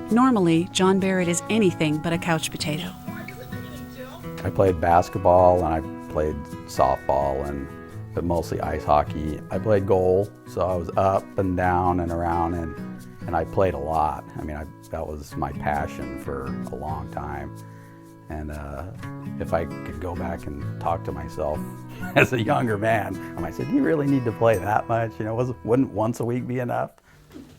Normally, John Barrett is anything but a couch potato. I played basketball and I played softball, but mostly ice hockey. I played goal, so I was up and down and around, and I played a lot. I mean, that was my passion for a long time. And if I could go back and talk to myself as a younger man, I might say, do you really need to play that much? You know, wouldn't once a week be enough?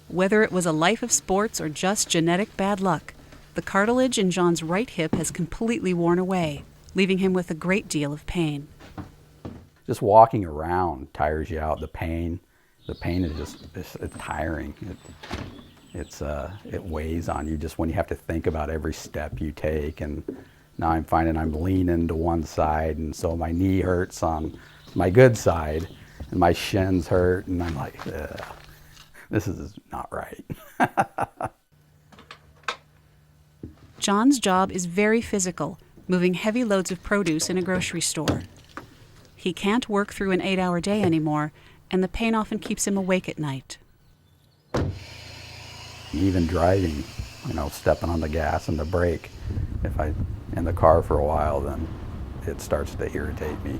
Whether it was a life of sports or just genetic bad luck, the cartilage in John's right hip has completely worn away, leaving him with a great deal of pain. Just walking around tires you out. The pain is just it's tiring. It weighs on you just when you have to think about every step you take. And now I'm finding I'm leaning to one side, and so my knee hurts on my good side, and my shins hurt, and I'm like, ugh. This is not right. John's job is very physical, moving heavy loads of produce in a grocery store. He can't work through an 8-hour day anymore, and the pain often keeps him awake at night. Even driving, you know, stepping on the gas and the brake, if I'm in the car for a while, then it starts to irritate me.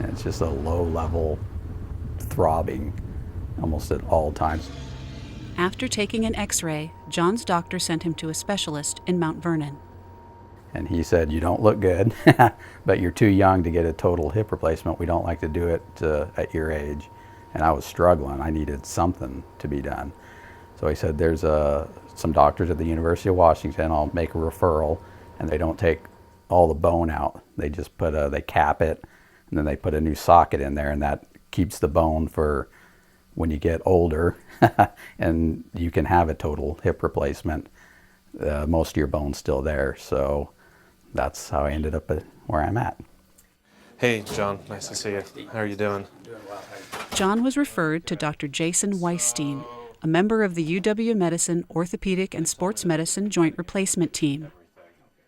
And it's just a low-level throbbing almost at all times. After taking an x-ray, John's doctor sent him to a specialist in Mount Vernon. And he said, you don't look good, but you're too young to get a total hip replacement. We don't like to do it at your age. And I was struggling. I needed something to be done. So he said, there's some doctors at the University of Washington. I'll make a referral, and they don't take all the bone out. They just they cap it, and then they put a new socket in there, and that keeps the bone for when you get older, and you can have a total hip replacement. Most of your bone's still there, so that's how I ended up at where I'm at. Hey, John, nice to see you. How are you doing? John was referred to Dr. Jason Weisstein, a member of the UW-Medicine Orthopedic and Sports Medicine Joint Replacement Team.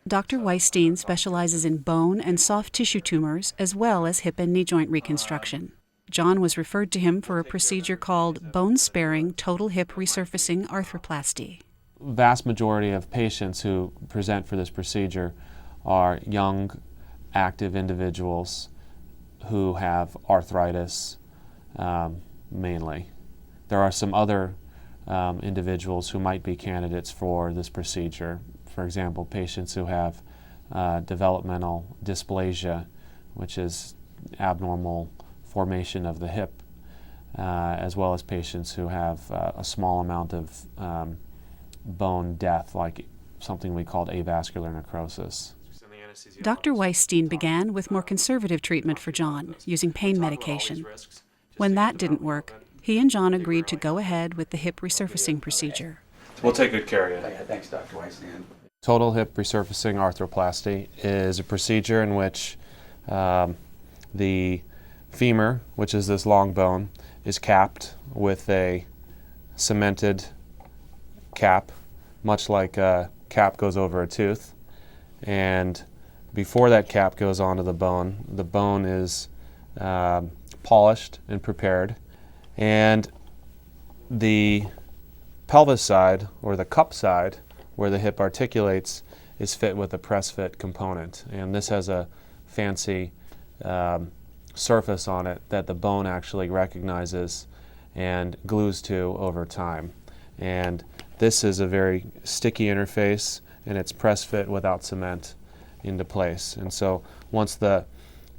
Dr. Weisstein specializes in bone and soft tissue tumors, as well as hip and knee joint reconstruction. John was referred to him for a procedure called bone-sparing total hip resurfacing arthroplasty. Vast majority of patients who present for this procedure are young, active individuals who have arthritis, mainly. There are some other individuals who might be candidates for this procedure. For example, patients who have developmental dysplasia, which is abnormal formation of the hip, as well as patients who have a small amount of bone death, like something we called avascular necrosis. Dr. Weisstein began with more conservative treatment for John, using pain medication. When that didn't work, he and John agreed to go ahead with the hip resurfacing procedure. We'll take good care of you. Thanks, Dr. Weisstein. Total hip resurfacing arthroplasty is a procedure in which the femur, which is this long bone, is capped with a cemented cap, much like a cap goes over a tooth. And before that cap goes onto the bone is polished and prepared. And the pelvis side, or the cup side, where the hip articulates, is fit with a press fit component. And this has a fancy surface on it that the bone actually recognizes and glues to over time. And this is a very sticky interface, and it's press fit without cement into place. And so once the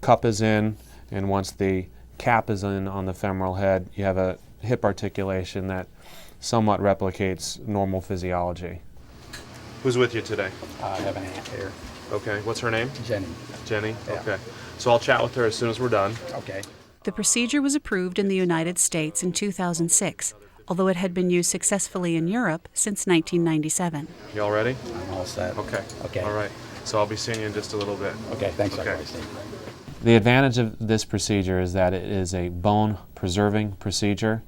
cup is in and once the cap is in on the femoral head, you have a hip articulation that somewhat replicates normal physiology. Who's with you today? I have an aunt here. Okay, what's her name? Jenny. Jenny? Yeah. Okay. So I'll chat with her as soon as we're done. Okay. The procedure was approved in the United States in 2006, although it had been used successfully in Europe since 1997. You all ready? I'm all set. Okay. Okay. All right. So I'll be seeing you in just a little bit. Okay, thanks, Dr. Okay. Weisstein. The advantage of this procedure is that it is a bone-preserving procedure.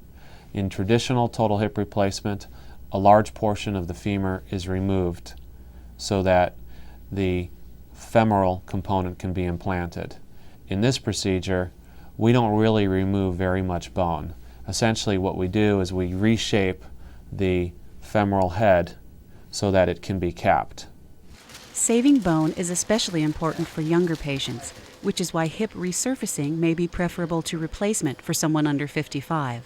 In traditional total hip replacement, a large portion of the femur is removed so that the femoral component can be implanted. In this procedure, we don't really remove very much bone. essentially what we do is we reshape the femoral head so that it can be capped. Saving bone is especially important for younger patients, which is why hip resurfacing may be preferable to replacement for someone under 55.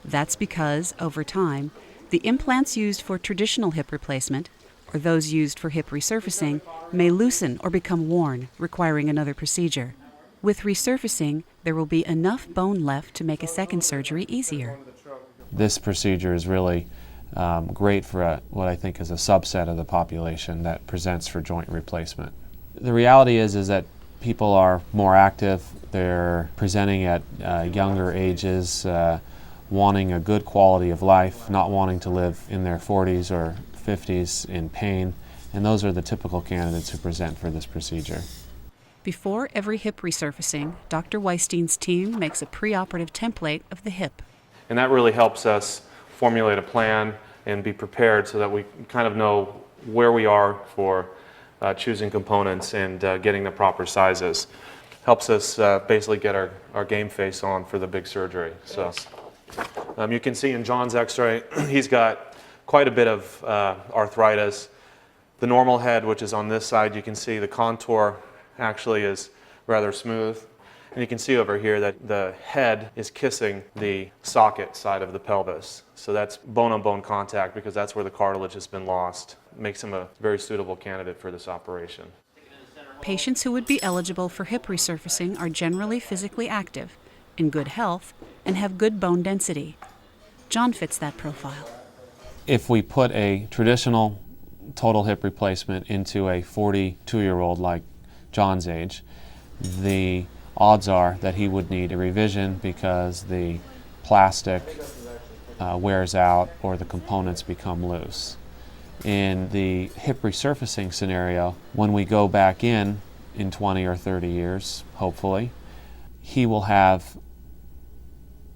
That's because, over time, the implants used for traditional hip replacement, or those used for hip resurfacing, may loosen or become worn, requiring another procedure. With resurfacing, there will be enough bone left to make a second surgery easier. This procedure is really great for what I think is a subset of the population that presents for joint replacement. The reality is that people are more active, they're presenting at younger ages, wanting a good quality of life, not wanting to live in their 40s or 50s in pain, and those are the typical candidates who present for this procedure. Before every hip resurfacing, Dr. Weistein's team makes a preoperative template of the hip. And that really helps us formulate a plan and be prepared so that we kind of know where we are for choosing components and getting the proper sizes. Helps us basically get our game face on for the big surgery. So you can see in John's x-ray, he's got quite a bit of arthritis. The normal head, which is on this side, you can see the contour actually is rather smooth. And you can see over here that the head is kissing the socket side of the pelvis. So that's bone-on-bone contact because that's where the cartilage has been lost. Makes him a very suitable candidate for this operation. Patients who would be eligible for hip resurfacing are generally physically active, in good health, and have good bone density. John fits that profile. If we put a traditional total hip replacement into a 42-year-old like John's age, the odds are that he would need a revision because the plastic wears out or the components become loose. In the hip resurfacing scenario, when we go back in 20 or 30 years, hopefully, he will have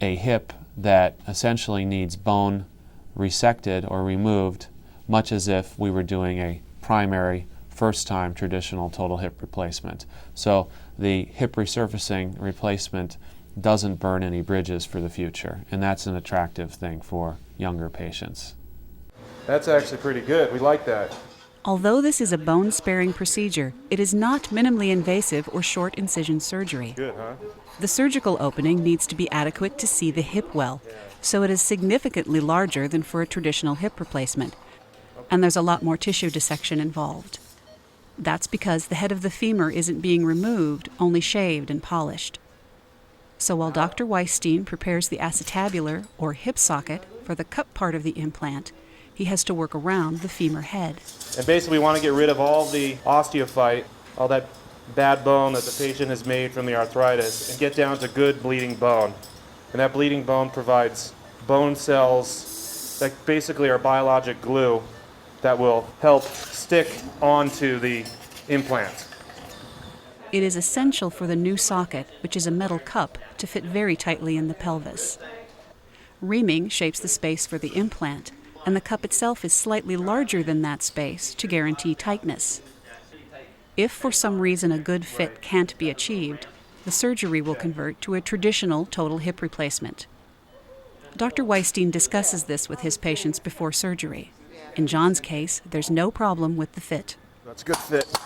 a hip that essentially needs bone resected or removed, much as if we were doing a primary first-time traditional total hip replacement. So the hip resurfacing replacement doesn't burn any bridges for the future, and that's an attractive thing for younger patients. That's actually pretty good. We like that. Although this is a bone-sparing procedure, it is not minimally invasive or short incision surgery. Good, huh? The surgical opening needs to be adequate to see the hip well, so it is significantly larger than for a traditional hip replacement, and there's a lot more tissue dissection involved. That's because the head of the femur isn't being removed, only shaved and polished. So while Dr. Weistein prepares the acetabular, or hip socket, for the cup part of the implant, he has to work around the femur head. And basically we want to get rid of all the osteophyte, all that bad bone that the patient has made from the arthritis, and get down to good bleeding bone. And that bleeding bone provides bone cells that basically are biologic glue that will help stick onto the implant. It is essential for the new socket, which is a metal cup, to fit very tightly in the pelvis. Reaming shapes the space for the implant, and the cup itself is slightly larger than that space to guarantee tightness. If for some reason a good fit can't be achieved, the surgery will convert to a traditional total hip replacement. Dr. Weistein discusses this with his patients before surgery. In John's case, there's no problem with the fit. That's a good fit.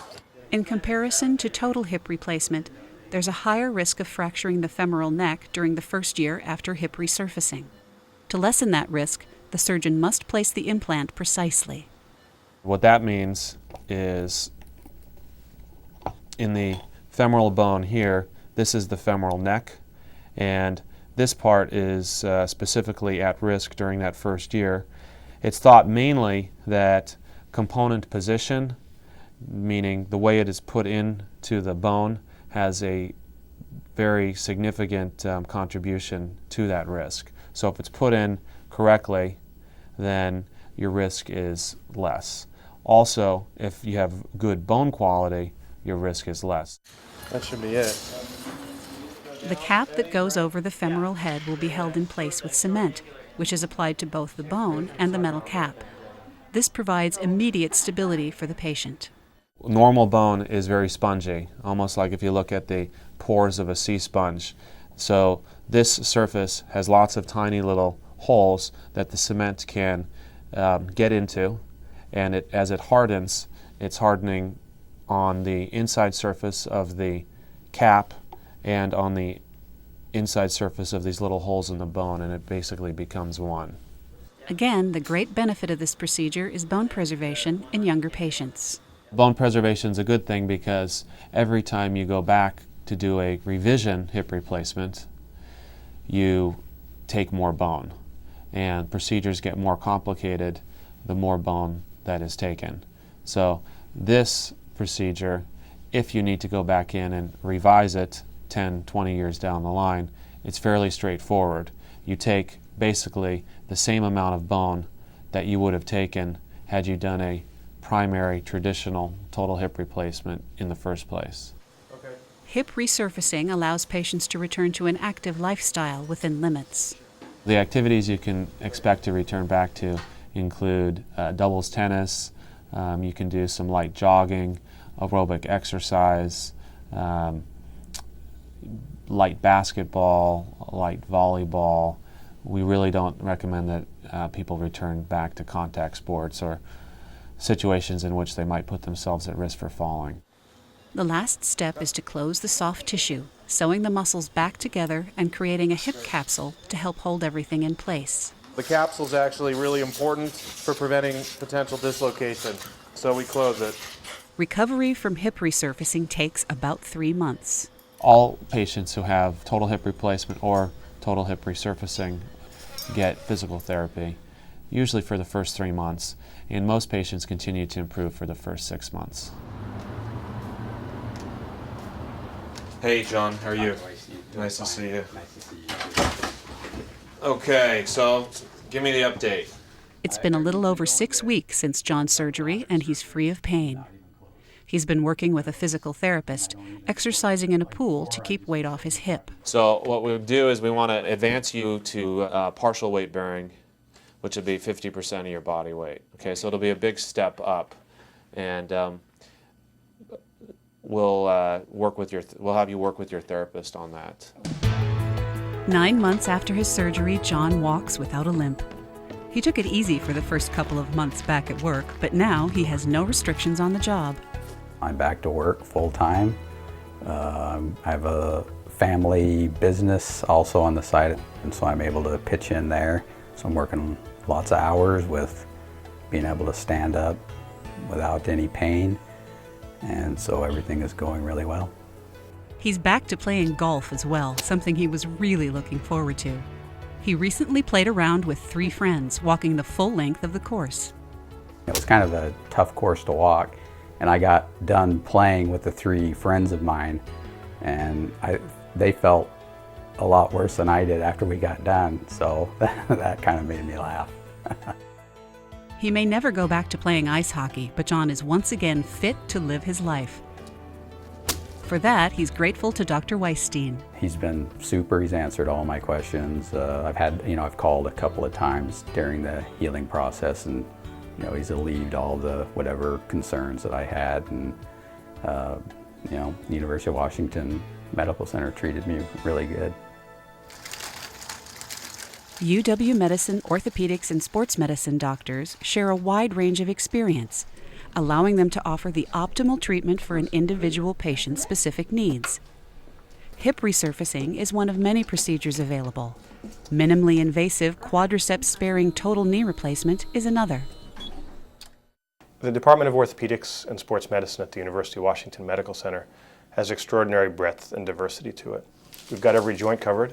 In comparison to total hip replacement, there's a higher risk of fracturing the femoral neck during the first year after hip resurfacing. To lessen that risk, the surgeon must place the implant precisely. What that means is in the femoral bone here, this is the femoral neck, and this part is specifically at risk during that first year. It's thought mainly that component position, meaning the way it is put into the bone, has a very significant contribution to that risk. So if it's put in correctly, then your risk is less. Also, if you have good bone quality, your risk is less. That should be it. The cap that goes over the femoral head will be held in place with cement, which is applied to both the bone and the metal cap. This provides immediate stability for the patient. Normal bone is very spongy, almost like if you look at the pores of a sea sponge. So this surface has lots of tiny little holes that the cement can get into, and as it hardens, it's hardening on the inside surface of the cap and on the inside surface of these little holes in the bone, and it basically becomes one. Again, the great benefit of this procedure is bone preservation in younger patients. Bone preservation is a good thing because every time you go back to do a revision hip replacement, you take more bone, and procedures get more complicated the more bone that is taken. So this procedure, if you need to go back in and revise it 10, 20 years down the line, it's fairly straightforward. You take basically the same amount of bone that you would have taken had you done a primary traditional total hip replacement in the first place. Hip resurfacing allows patients to return to an active lifestyle within limits. The activities you can expect to return back to include doubles tennis, you can do some light jogging, aerobic exercise, light basketball, light volleyball. We really don't recommend that people return back to contact sports or situations in which they might put themselves at risk for falling. The last step is to close the soft tissue, sewing the muscles back together and creating a hip capsule to help hold everything in place. The capsule is actually really important for preventing potential dislocation, so we close it. Recovery from hip resurfacing takes about 3 months. All patients who have total hip replacement or total hip resurfacing get physical therapy, usually for the first 3 months, and most patients continue to improve for the first 6 months. Hey John, how are you? Nice to see you. Nice to see you. Okay, so give me the update. It's been a little over 6 weeks since John's surgery, and he's free of pain. He's been working with a physical therapist, exercising in a pool to keep weight off his hip. So what we'll do is we want to advance you to partial weight bearing, which would be 50% of your body weight. Okay, so it'll be a big step up, and we'll have you work with your therapist on that. 9 months after his surgery, John walks without a limp. He took it easy for the first couple of months back at work, but now he has no restrictions on the job. I'm back to work full-time. I have a family business also on the side, and so I'm able to pitch in there. So I'm working lots of hours with being able to stand up without any pain, and so everything is going really well. He's back to playing golf as well, something he was really looking forward to. He recently played around with 3 friends, walking the full length of the course. It was kind of a tough course to walk, and I got done playing with the 3 friends of mine, and they felt a lot worse than I did after we got done, so that kind of made me laugh. He may never go back to playing ice hockey, but John is once again fit to live his life. For that, he's grateful to Dr. Weisstein. He's been super. He's answered all my questions. I've called a couple of times during the healing process, and he's alleviated all the whatever concerns that I had. And University of Washington Medical Center treated me really good. UW Medicine orthopedics and sports medicine doctors share a wide range of experience, allowing them to offer the optimal treatment for an individual patient's specific needs. Hip resurfacing is one of many procedures available. Minimally invasive quadriceps-sparing total knee replacement is another. The Department of Orthopedics and Sports Medicine at the University of Washington Medical Center has extraordinary breadth and diversity to it. We've got every joint covered,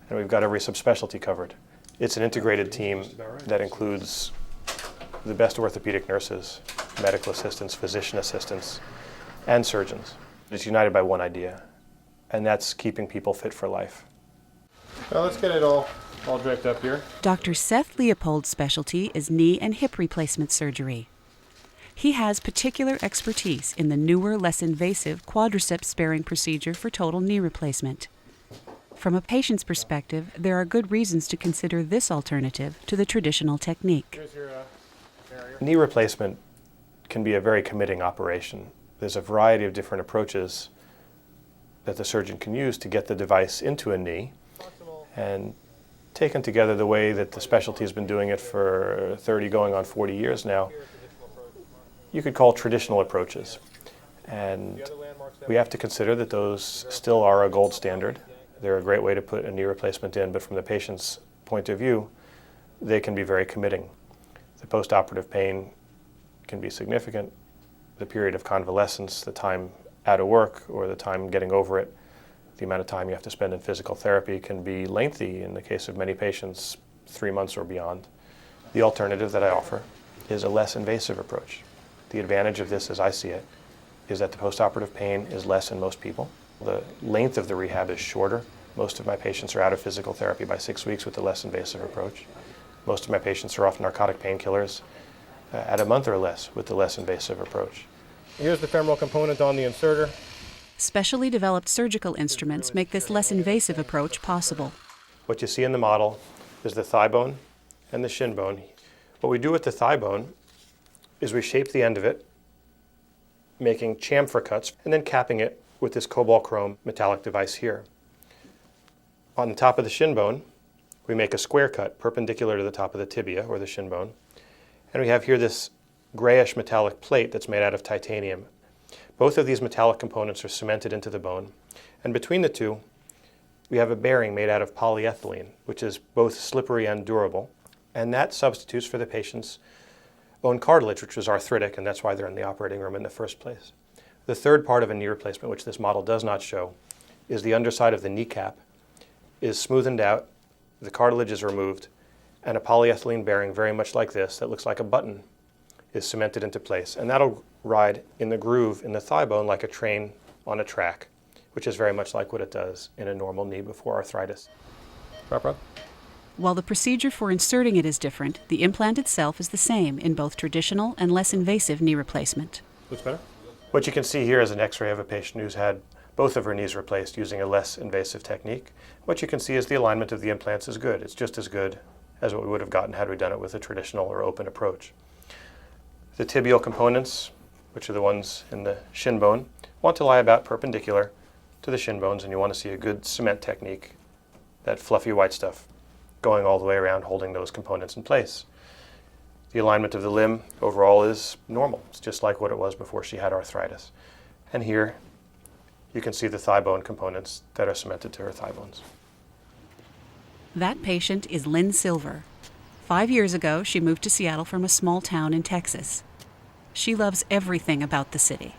and we've got every subspecialty covered. It's an integrated team that includes the best orthopedic nurses, medical assistants, physician assistants, and surgeons. It's united by one idea, and that's keeping people fit for life. Well, let's get it all draped up here. Dr. Seth Leopold's specialty is knee and hip replacement surgery. He has particular expertise in the newer, less invasive quadriceps-sparing procedure for total knee replacement. From a patient's perspective, there are good reasons to consider this alternative to the traditional technique. Knee replacement can be a very committing operation. There's a variety of different approaches that the surgeon can use to get the device into a knee, and taken together the way that the specialty has been doing it for 30 going on 40 years now, you could call traditional approaches. And we have to consider that those still are a gold standard. They're a great way to put a knee replacement in, but from the patient's point of view, they can be very committing. The post-operative pain can be significant. The period of convalescence, the time out of work or the time getting over it, the amount of time you have to spend in physical therapy can be lengthy. In the case of many patients, 3 months or beyond. The alternative that I offer is a less invasive approach. The advantage of this, as I see it, is that the postoperative pain is less in most people. The length of the rehab is shorter. Most of my patients are out of physical therapy by 6 weeks with the less invasive approach. Most of my patients are off narcotic painkillers at a month or less with the less invasive approach. Here's the femoral component on the inserter. Specially developed surgical instruments make this less invasive approach possible. What you see in the model is the thigh bone and the shin bone. What we do with the thigh bone is we shape the end of it, making chamfer cuts, and then capping it with this cobalt chrome metallic device here. On the top of the shin bone, we make a square cut perpendicular to the top of the tibia or the shin bone. And we have here this grayish metallic plate that's made out of titanium. Both of these metallic components are cemented into the bone. And between the two, we have a bearing made out of polyethylene, which is both slippery and durable. And that substitutes for the patient's bone cartilage, which was arthritic, and that's why they're in the operating room in the first place. The third part of a knee replacement, which this model does not show, is the underside of the kneecap is smoothened out, the cartilage is removed, and a polyethylene bearing very much like this, that looks like a button, is cemented into place. And that'll ride in the groove in the thigh bone like a train on a track, which is very much like what it does in a normal knee before arthritis. Rob. While the procedure for inserting it is different, the implant itself is the same in both traditional and less invasive knee replacement. Looks better? What you can see here is an x-ray of a patient who's had both of her knees replaced using a less invasive technique. What you can see is the alignment of the implants is good. It's just as good as what we would have gotten had we done it with a traditional or open approach. The tibial components, which are the ones in the shin bone, want to lie about perpendicular to the shin bones, and you want to see a good cement technique, that fluffy white stuff, going all the way around holding those components in place. The alignment of the limb overall is normal. It's just like what it was before she had arthritis. And here you can see the thigh bone components that are cemented to her thigh bones. That patient is Lynn Silver. 5 years ago, she moved to Seattle from a small town in Texas. She loves everything about the city.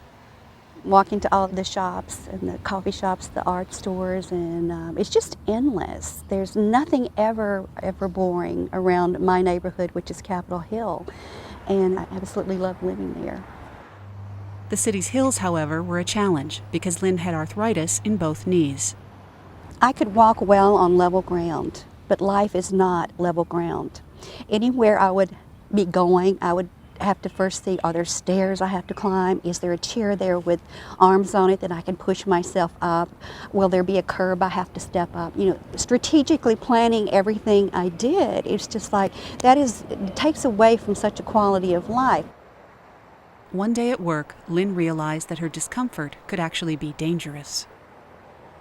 Walking to all of the shops and the coffee shops, the art stores, and it's just endless. There's nothing ever boring around my neighborhood, which is Capitol Hill, and I absolutely love living there. The city's hills, however, were a challenge because Lynn had arthritis in both knees. I could walk well on level ground, but life is not level ground. Anywhere I would be going, I would have to first see, are there stairs I have to climb? Is there a chair there with arms on it that I can push myself up? Will there be a curb I have to step up? You know, strategically planning everything I did, it's just like, it takes away from such a quality of life. One day at work, Lynn realized that her discomfort could actually be dangerous.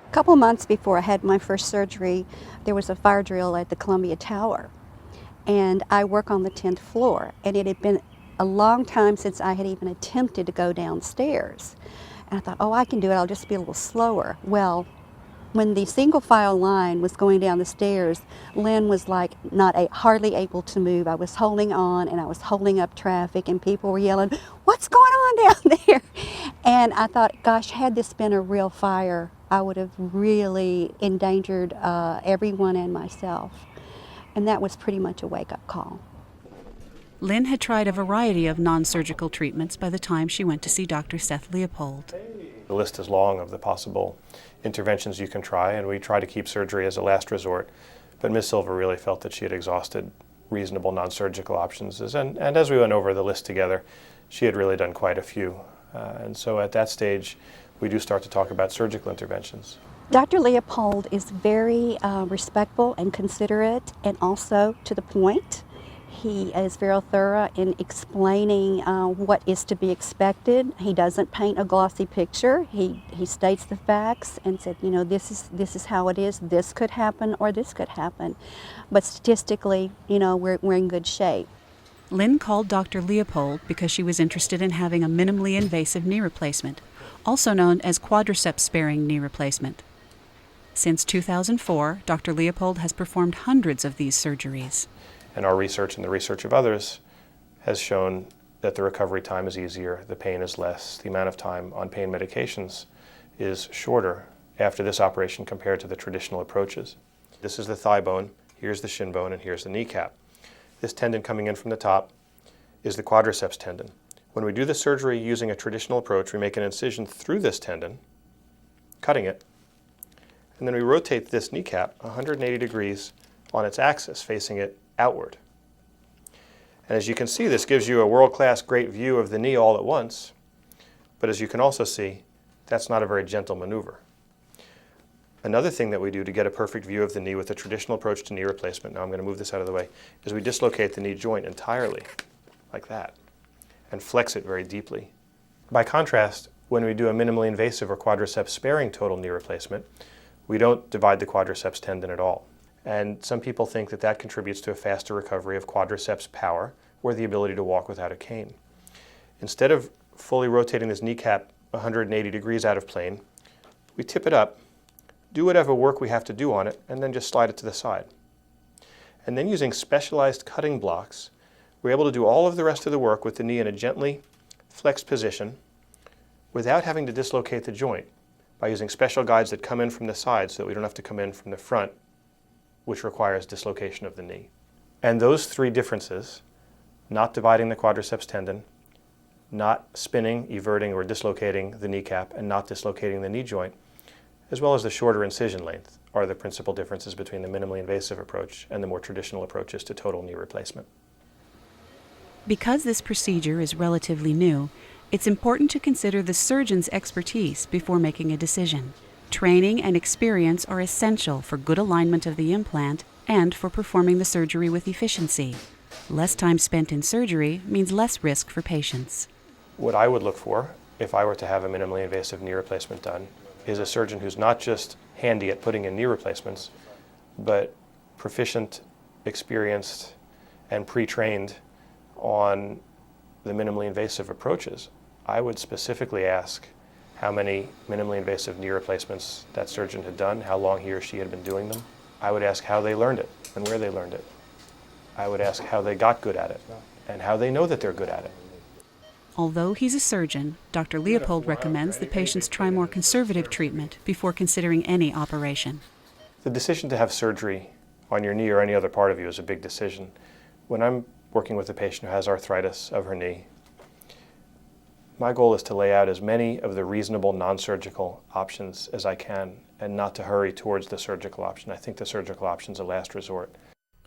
A couple months before I had my first surgery, there was a fire drill at the Columbia Tower. And I work on the 10th floor, and it had been a long time since I had even attempted to go downstairs. And I thought, oh, I can do it, I'll just be a little slower. Well, when the single file line was going down the stairs, Lynn was like hardly able to move. I was holding on and I was holding up traffic and people were yelling, what's going on down there? And I thought, gosh, had this been a real fire, I would have really endangered everyone and myself. And that was pretty much a wake-up call. Lynn had tried a variety of non-surgical treatments by the time she went to see Dr. Seth Leopold. The list is long of the possible interventions you can try, and we try to keep surgery as a last resort. But Ms. Silver really felt that she had exhausted reasonable non-surgical options. And as we went over the list together, she had really done quite a few. And so at that stage, we do start to talk about surgical interventions. Dr. Leopold is very respectful and considerate and also to the point. He is very thorough in explaining what is to be expected. He doesn't paint a glossy picture. He states the facts and said, you know, this is how it is. This could happen or this could happen. But statistically, you know, we're in good shape. Lynn called Dr. Leopold because she was interested in having a minimally invasive knee replacement, also known as quadriceps-sparing knee replacement. Since 2004, Dr. Leopold has performed hundreds of these surgeries. And our research and the research of others has shown that the recovery time is easier, the pain is less, the amount of time on pain medications is shorter after this operation compared to the traditional approaches. This is the thigh bone, here's the shin bone, and here's the kneecap. This tendon coming in from the top is the quadriceps tendon. When we do the surgery using a traditional approach, we make an incision through this tendon, cutting it, and then we rotate this kneecap 180 degrees on its axis, facing it outward. And as you can see, this gives you a world-class great view of the knee all at once, but as you can also see, that's not a very gentle maneuver. Another thing that we do to get a perfect view of the knee with a traditional approach to knee replacement, now I'm going to move this out of the way, is we dislocate the knee joint entirely, like that, and flex it very deeply. By contrast, when we do a minimally invasive or quadriceps-sparing total knee replacement, we don't divide the quadriceps tendon at all. And some people think that that contributes to a faster recovery of quadriceps power or the ability to walk without a cane. Instead of fully rotating this kneecap 180 degrees out of plane, we tip it up, do whatever work we have to do on it, and then just slide it to the side. And then using specialized cutting blocks, we're able to do all of the rest of the work with the knee in a gently flexed position without having to dislocate the joint by using special guides that come in from the side so that we don't have to come in from the front, which requires dislocation of the knee. And those three differences, not dividing the quadriceps tendon, not spinning, everting, or dislocating the kneecap, and not dislocating the knee joint, as well as the shorter incision length, are the principal differences between the minimally invasive approach and the more traditional approaches to total knee replacement. Because this procedure is relatively new, it's important to consider the surgeon's expertise before making a decision. Training and experience are essential for good alignment of the implant and for performing the surgery with efficiency. Less time spent in surgery means less risk for patients. What I would look for, if I were to have a minimally invasive knee replacement done, is a surgeon who's not just handy at putting in knee replacements, but proficient, experienced, and pre-trained on the minimally invasive approaches. I would specifically ask how many minimally invasive knee replacements that surgeon had done, how long he or she had been doing them. I would ask how they learned it and where they learned it. I would ask how they got good at it and how they know that they're good at it. Although he's a surgeon, Dr. Leopold recommends that patients try more conservative treatment before considering any operation. The decision to have surgery on your knee or any other part of you is a big decision. When I'm working with a patient who has arthritis of her knee, my goal is to lay out as many of the reasonable non-surgical options as I can and not to hurry towards the surgical option. I think the surgical option is a last resort.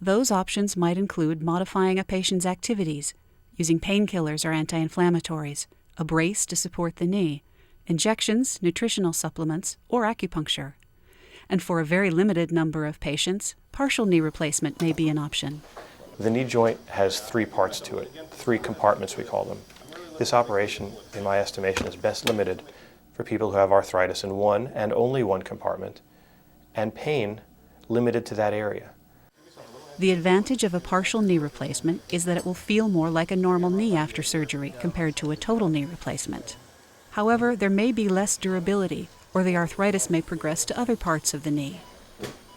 Those options might include modifying a patient's activities, using painkillers or anti-inflammatories, a brace to support the knee, injections, nutritional supplements, or acupuncture. And for a very limited number of patients, partial knee replacement may be an option. The knee joint has three parts to it, three compartments we call them. This operation, in my estimation, is best limited for people who have arthritis in one and only one compartment, and pain limited to that area. The advantage of a partial knee replacement is that it will feel more like a normal knee after surgery compared to a total knee replacement. However, there may be less durability, or the arthritis may progress to other parts of the knee.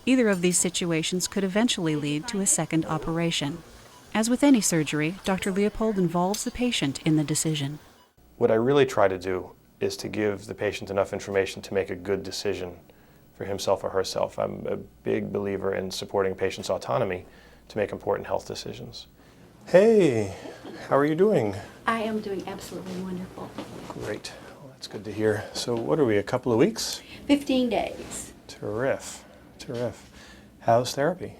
Either of these situations could eventually lead to a second operation. As with any surgery, Dr. Leopold involves the patient in the decision. What I really try to do is to give the patient enough information to make a good decision for himself or herself. I'm a big believer in supporting patients' autonomy to make important health decisions. Hey, how are you doing? I am doing absolutely wonderful. Great. Well, that's good to hear. So what are we, a couple of weeks? 15 days. Terrific. How's therapy?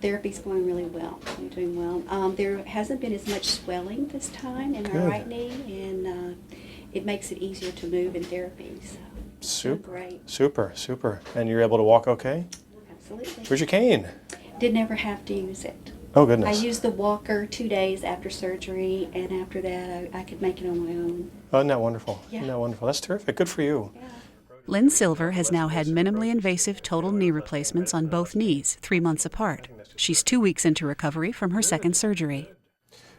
Therapy's going really well. I'm doing well. There hasn't been as much swelling this time in my right knee, and it makes it easier to move in therapy. So great. Super. And you're able to walk okay? Absolutely. Where's your cane? Did never have to use it. Oh, I goodness. used the walker 2 days after surgery, and after that I could make it on my own. Oh, isn't that wonderful? Yeah. Isn't that wonderful? That's terrific. Good for you. Lynn Silver has now had minimally invasive total knee replacements on both knees, 3 months apart. She's 2 weeks into recovery from her second surgery.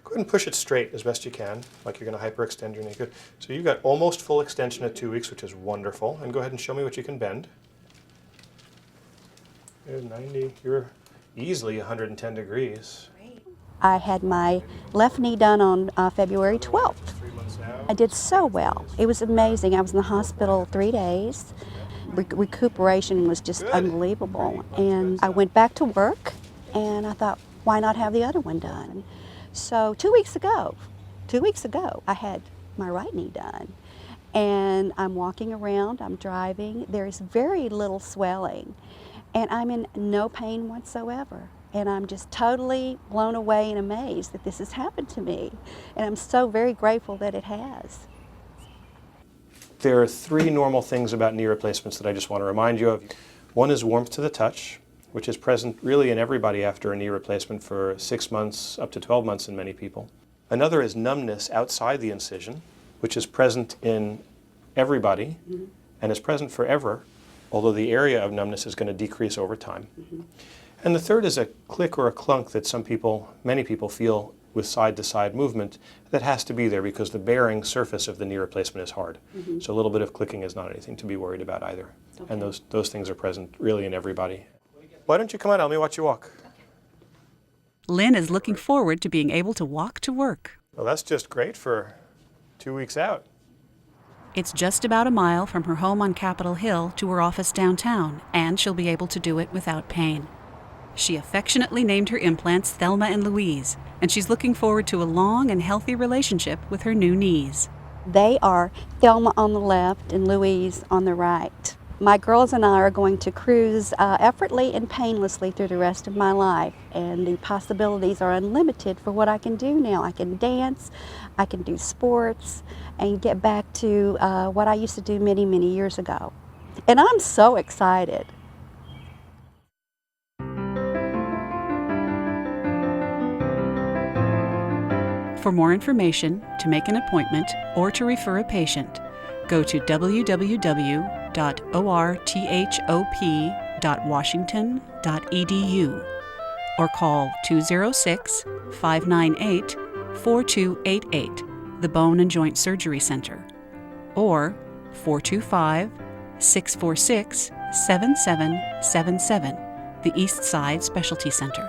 Go ahead and push it straight as best you can, like you're going to hyperextend your knee. Good. So you've got almost full extension at 2 weeks, which is wonderful. And go ahead and show me what you can bend. Good, 90. You're easily 110 degrees. I had my left knee done on February 12th. I did so well. It was amazing. I was in the hospital 3 days. Recuperation was just unbelievable. And I went back to work, and I thought, why not have the other one done? So 2 weeks ago, I had my right knee done. And I'm walking around, I'm driving. There's very little swelling, and I'm in no pain whatsoever. And I'm just totally blown away and amazed that this has happened to me. And I'm so very grateful that it has. There are 3 normal things about knee replacements that I just want to remind you of. One is warmth to the touch, which is present really in everybody after a knee replacement for 6 months up to 12 months in many people. Another is numbness outside the incision, which is present in everybody and is present forever, although the area of numbness is going to decrease over time. And the third is a click or a clunk that many people feel with side-to-side movement that has to be there because the bearing surface of the knee replacement is hard. So a little bit of clicking is not anything to be worried about either. Okay. And those things are present really in everybody. Why don't you come out and let me watch you walk? Lynn is looking forward to being able to walk to work. Well, that's just great for 2 weeks out. It's just about a mile from her home on Capitol Hill to her office downtown, and she'll be able to do it without pain. She affectionately named her implants Thelma and Louise, and she's looking forward to a long and healthy relationship with her new knees. They are Thelma on the left and Louise on the right. My girls and I are going to cruise effortlessly and painlessly through the rest of my life, and the possibilities are unlimited for what I can do now. I can dance, I can do sports, and get back to what I used to do many, many years ago. And I'm so excited. For more information, to make an appointment, or to refer a patient, go to www.orthop.washington.edu or call 206-598-4288, the Bone and Joint Surgery Center, or 425-646-7777, the East Side Specialty Center.